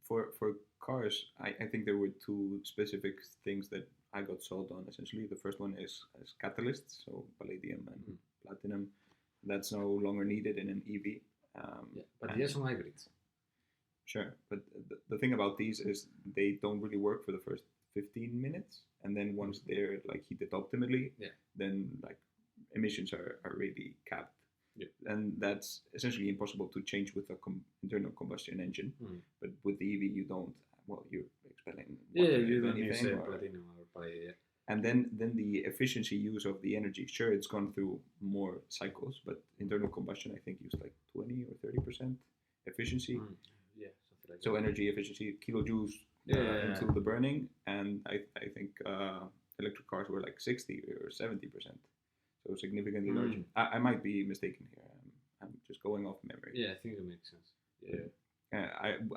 for cars, I think there were 2 specific things that I got sold on. Essentially, the first one is catalysts, so palladium and platinum. That's no longer needed in an EV. But yes, on hybrids. Sure, but the thing about these is they don't really work for the first 15 minutes, and then once they're like heated optimally, then like emissions are really capped. And that's essentially impossible to change with a internal combustion engine. But with the EV, you don't. Well, you're expelling. You don't need platinum or palladium. And then the efficiency use of the energy. Sure, it's gone through more cycles, but internal combustion, I think, used like 20 or 30% efficiency. Something like so that. Energy efficiency, kilojoules into the burning, and I think electric cars were like 60 or 70%. So significantly larger. I might be mistaken here. I'm just going off memory. Yeah, I think it makes sense.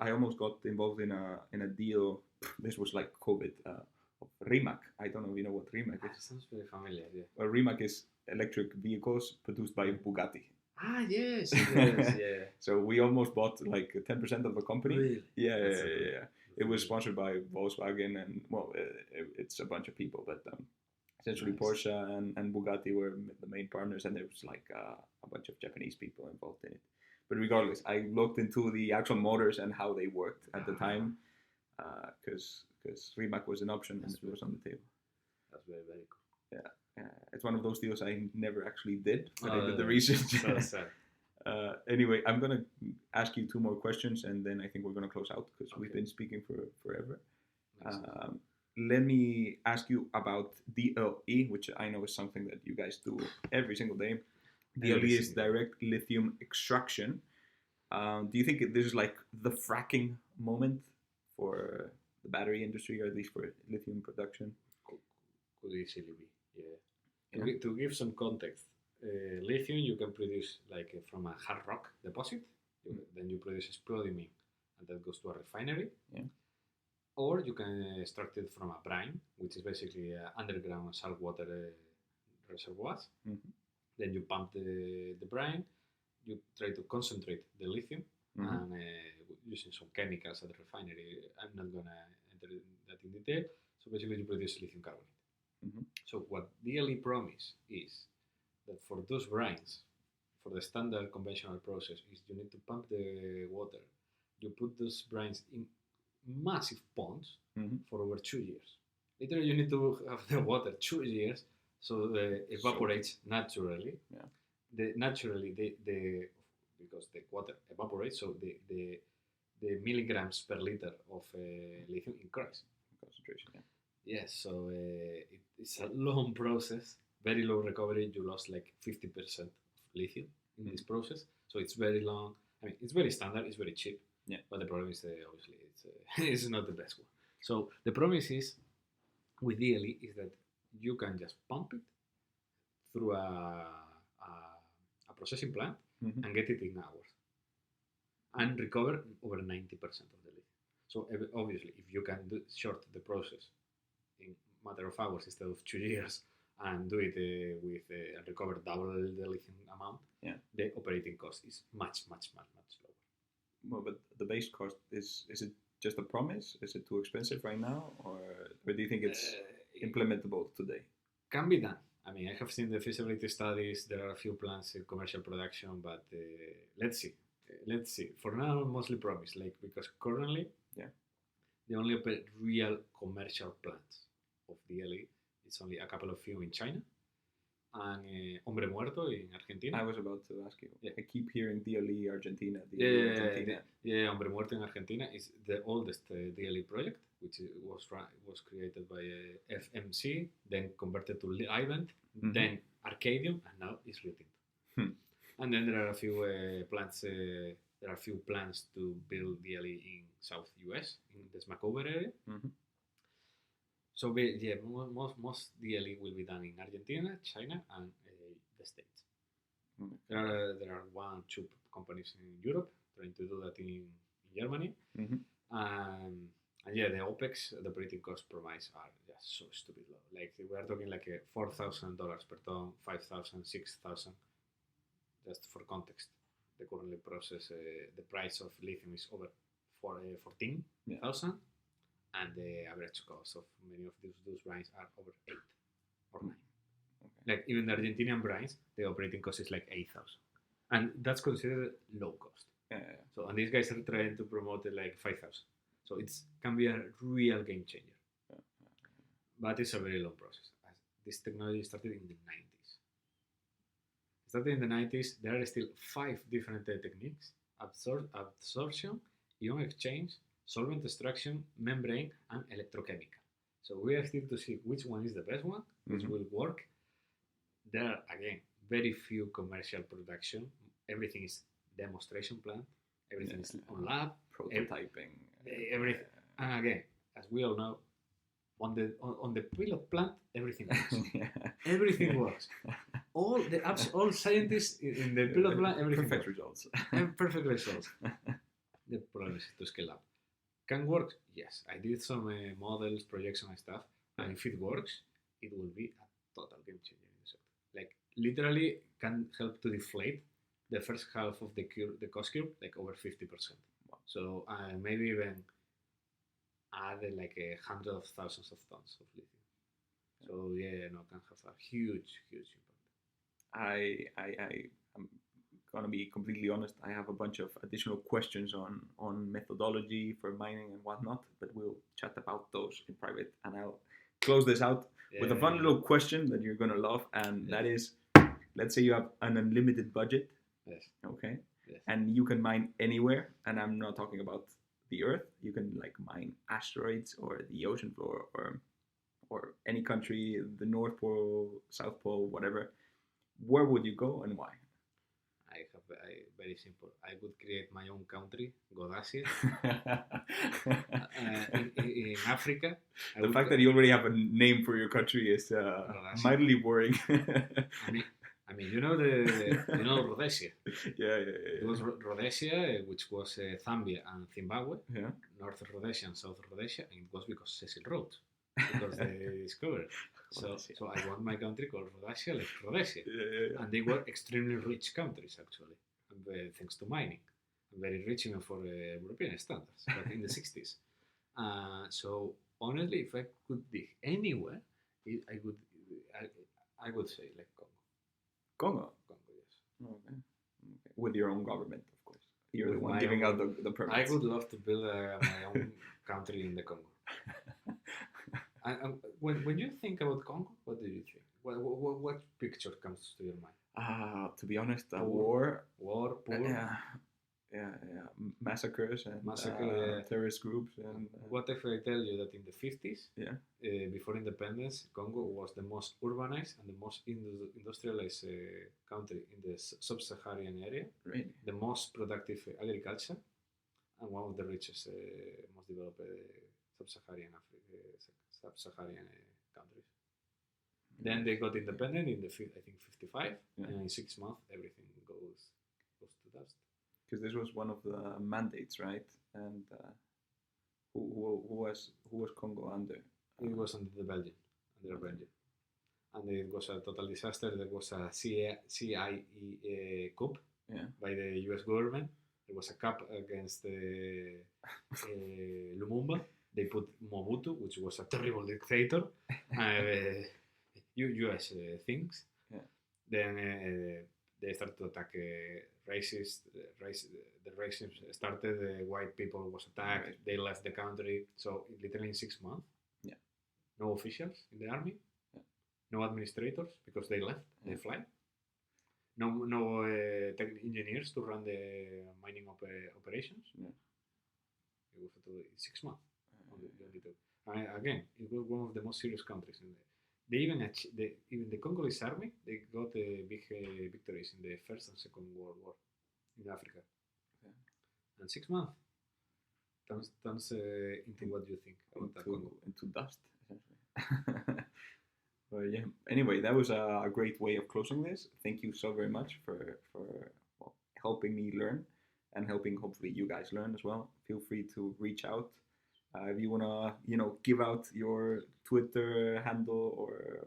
I almost got involved in a deal. This was like COVID. Of Rimac. I don't know if you know what Rimac is. Sounds very familiar. Yeah. Well, Rimac is electric vehicles produced by Bugatti. Yes. So we almost bought like 10% of the company. Really? Yeah. It was sponsored by Volkswagen, and well, it's a bunch of people, but essentially Porsche and Bugatti were the main partners, and there was like a bunch of Japanese people involved in it. But regardless, I looked into the actual motors and how they worked at the time, because Rimac was an option and it was on the table. That's very, very cool. Yeah, it's one of those deals I never actually did, but I did the research. Anyway, I'm going to ask you 2 more questions, and then I think we're going to close out because we've been speaking for forever. Let me ask you about DLE, which I know is something that you guys do every single day. DLE is direct lithium extraction. Do you think this is like the fracking moment for the battery industry, or at least for lithium production? Could easily be, yeah. To give some context, lithium you can produce like from a hard rock deposit, Then you produce spodumene, and that goes to a refinery. Yeah. Or you can extract it from a brine, which is basically underground saltwater reservoirs. Then you pump the brine, you try to concentrate the lithium, and using some chemicals at the refinery. I'm not going to enter that in detail. So basically you produce lithium carbonate. So what DLE promise is that for those brines, for the standard conventional process, is you need to pump the water. You put those brines in massive ponds for over 2 years. Literally, you need to have the water 2 years so it evaporates naturally. Yeah. Because the water evaporates, so the milligrams per liter of lithium increase. Concentration. Yeah. Yes, so it's a long process, very low recovery. You lost like 50% of lithium in this process, so it's very long. I mean, it's very standard, it's very cheap. Yeah. But the problem is obviously it's not the best one. So the promise is with DLE is that you can just pump it through a processing plant and get it in hours and recover over 90% of the lithium. So obviously, if you can short the process in a matter of hours instead of 2 years and do it with and recover double the lithium amount, the operating cost is much lower. Well, but the base cost is it just a promise? Is it too expensive right now, or do you think it's implementable today? Can be done. I mean, I have seen the feasibility studies. There are a few plants in commercial production, but let's see. Let's see. For now, mostly promise, because currently, the only real commercial plants of DLE it's only a couple of few in China and Hombre Muerto in Argentina. I was about to ask you. Yeah. I keep hearing DLE Argentina. Hombre Muerto in Argentina is the oldest DLE project, which was created by FMC, then converted to Livent, then Arcadium, and now is Rio Tinto. And then there are a few plants. There are a few plans to build DLE in South US, in the Smackover area. So most DLE will be done in Argentina, China, and the States. There are 1-2 companies in Europe trying to do that in Germany. And the OPEX, the operating cost promise are just so stupid low. Like we are talking like $4,000 per ton, 5,000, 6,000. Just for context, the currently process, the price of lithium is over 14,000. And the average cost of many of those brines are over 8 or 9. Okay. Like even the Argentinian brines, the operating cost is like 8,000, and that's considered low cost. So and these guys are trying to promote it like 5,000. So it can be a real game changer. But it's a very long process. This technology started in the 90s. There are still 5 different techniques: absorption, ion exchange, solvent extraction, membrane, and electrochemical. So we are still to see which one is the best one, which will work. There are, again, very few commercial production. Everything is demonstration plant. Everything is on lab. Prototyping. Everything. And again, as we all know, on the pilot plant, everything works. Everything works. All scientists in the pilot plant, everything perfect works. Perfect results. The problem is to scale up. Can work? Yes. I did some models, projection and stuff, and if it works, it will be a total game changer in the sector. Like literally can help to deflate the first half of the cost curve, like over 50%. Wow. So maybe even add like 100,000 of tons of lithium. So can have a huge impact. I'm gonna be completely honest. I have a bunch of additional questions on methodology for mining and whatnot, but we'll chat about those in private. And I'll close this out with a fun little question that you're gonna love, and that is, let's say you have an unlimited budget. Yes. Okay. Yes. And you can mine anywhere, and I'm not talking about the Earth. You can like mine asteroids or the ocean floor or any country, the North Pole, South Pole, whatever. Where would you go and why? Very simple. I would create my own country, Godasia, in Africa. The fact that you already have a name for your country is mightily worrying. I mean, Rhodesia. It was Rhodesia, which was Zambia and Zimbabwe, North Rhodesia and South Rhodesia, and it was because Cecil wrote, because they discovered. So I want my country called Rhodesia, like Rhodesia, and they were extremely rich countries actually, thanks to mining, and very rich even for European standards, but in the 60s. So honestly, if I could dig anywhere, I would say like Congo. Congo, yes. Okay. With your own government, of course. You're the one giving out the permits. I would love to build my own country in the Congo. And when you think about Congo, what do you think? What picture comes to your mind? To be honest, a war, poor, massacres and terrorist groups. And what if I tell you that in the 50s, before independence, Congo was the most urbanized and the most industrialized country in the sub-Saharan area. Really? The most productive agriculture, and one of the richest, most developed sub-Saharan countries. Then they got independent in I think 55, and in 6 months everything goes to dust. Because this was one of the mandates, right? And who was Congo under? It was under Belgium, and it was a total disaster. There was a CIA coup by the U.S. government. There was a coup against Lumumba. They put Mobutu, which was a terrible dictator. U.S. things. Then they started to attack racists. The racism started. White people was attacked. Right. They left the country. So literally in 6 months. No officials in the army. No administrators because they left. They fled. No engineers to run the mining operations. It was 6 months. Again, it was one of the most serious countries in there. They even the Congolese army, they got big victories in the First and Second World War in Africa. And 6 months turns into what you think about Congo. Into dust, essentially. Well, yeah. Anyway, that was a great way of closing this. Thank you so very much for helping me learn and helping hopefully you guys learn as well. Feel free to reach out. If you wanna, give out your Twitter handle or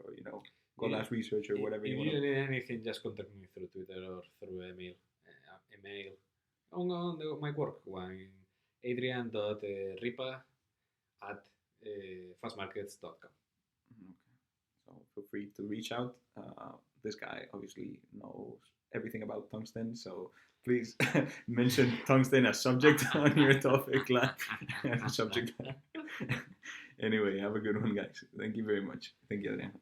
Godas Research or whatever you want. If you need anything, just contact me through Twitter or through email. On my work one, adrian.ripa@fastmarkets.com. Okay. So feel free to reach out. This guy obviously knows everything about tungsten, so please mention tungsten as subject on your topic subject. Anyway, have a good one, guys. Thank you very much. Thank you, Adrian.